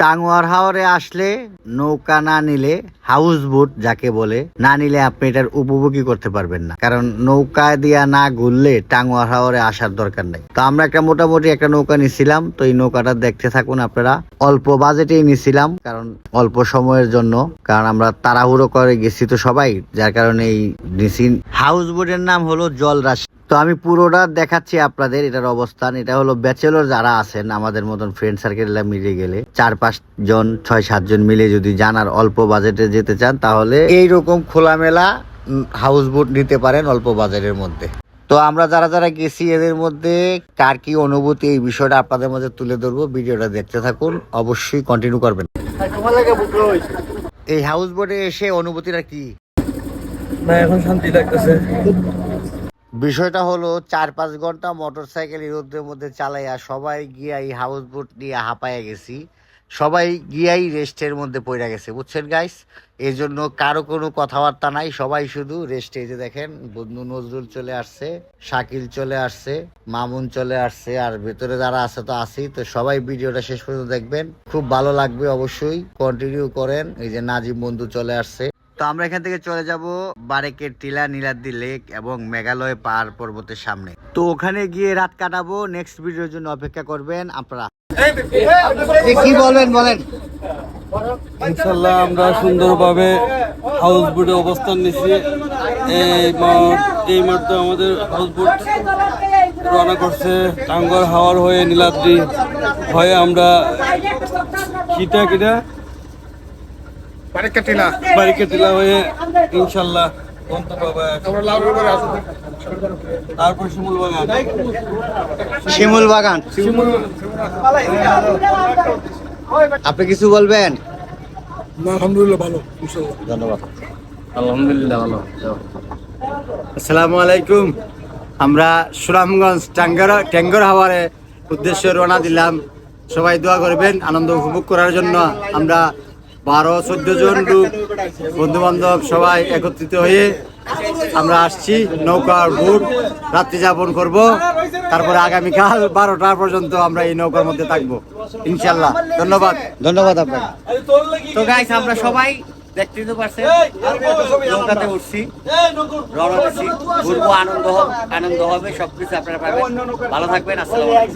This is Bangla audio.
টাঙ্গুয়ার হাওরে আসলে নৌকা না নিলে, হাউস বোট যাকে বলে, না নিলে আপনি এটার উপভোগই করতে পারবেন না। কারণ নৌকা দিয়া না ঘুরলে টাঙ্গুয়ার হাওরে আসার দরকার নাই। তো আমরা মোটামুটি একটা নৌকা নিছিলাম। তো এই নৌকাটা দেখতে থাকুন আপনারা। অল্প বাজেটেই নিছিলাম, কারণ অল্প সময়ের জন্য, কারণ আমরা তাড়াহুড়ো করে গেছি তো সবাই, যার কারণে এই নিছি। হাউস বোটের নাম হলো জলরাশি। তো আমি পুরোটা দেখাচ্ছি আপনাদের এটার অবস্থান। এটা হলো ব্যাচেলর যারা আছেন আমাদের মতন ফ্রেন্ড সার্কেল মিলে গেলে 4-5 জন 6-7 জন মিলে যদি যান আর অল্প বাজেটে যেতে চান, তাহলে এইরকম খোলামেলা হাউস বোট নিতে পারেন অল্প বাজেটের মধ্যে। তো আমরা যারা যারা গেছি এদের মধ্যে কার কি অনুভূতি, এই বিষয়টা আপনাদের মধ্যে তুলে ধরবো। ভিডিওটা দেখতে থাকুন, অবশ্যই কন্টিনিউ করবেন। এই হাউস বোটে এসে অনুভূতিটা কি? না, এখন শান্তি লাগতেছে। বিষয়টা হলো 4-5 ঘন্টা মোটরসাইকেল রোদের মধ্যে চালাইয়া সবাই গিয়া এই হাউস বোট নিয়ে হাঁপাইয়া গেছি। সবাই গিয়াই রেস্টের মধ্যে পড়ে গেছে, বুঝছেন গাইস। এই জন্য কারো কোনো কথাবার্তা নাই, সবাই শুধু রেস্টে। এই যে দেখেন, বন্ধু নজরুল চলে আসছে, শাকিল চলে আসছে, মামুন চলে আসছে, আর ভেতরে যারা আছে তো আছেই। তো সবাই ভিডিওটা শেষ পর্যন্ত দেখবেন, খুব ভালো লাগবে, অবশ্যই কন্টিনিউ করেন। এই যে নাজিম বন্ধু চলে আসছে। তো আমরা এখান থেকে চলে যাব বারেকের টিলা, নীলাদ্রি লেক এবং মেঘালয় পাহাড় পর্বতের সামনে। তো ওখানে গিয়ে রাত কাটাবো। নেক্সট ভিডিওর জন্য অপেক্ষা করবেন আপনারা। কি বলবেন বলেন। ইনশাল্লাহ আমরা সুন্দরভাবে হাউস বোটে অবস্থান নিচ্ছি। এই মাত্র আমাদের হাউস বোট রওনা করছে টাঙ্গুয়ার হাওর হয়ে নীলাদ্রি হয়ে আমরা বারিকাটিলা হয়ে ইনশাল্লাহ তারপর শিমুল বাগান। আপনি কিছু বলবেন? আলহামদুলিল্লাহ ভালো, ধন্যবাদ। আলহামদুলিল্লাহ ভালো। আসসালামু আলাইকুম। আমরা সুনামগঞ্জ ট্যাঙ্গর হাওয়ারে উদ্দেশ্যে রওনা দিলাম। সবাই দোয়া করবেন আনন্দ উপভোগ করার জন্য। আমরা 12-14 জন লোক বন্ধু বান্ধব সবাই একত্রিত হয়ে আমরা আসছি। নৌকার বোট রাত্রি যাপন করব, তারপরে আগামীকাল 12টা পর্যন্ত আমরা এই নৌকার মধ্যে থাকবো ইনশাল্লাহ। ধন্যবাদ। ধন্যবাদ আপনাকে। তো গাইস, আমরা সবাই দেখতে তো পারছেন নৌকাতে উঠছি, রওনা দিচ্ছি, ঘুরবো, আনন্দ হবে, সবকিছু আপনারা পাবেন। ভালো থাকবেন। আসসালামু আলাইকুম।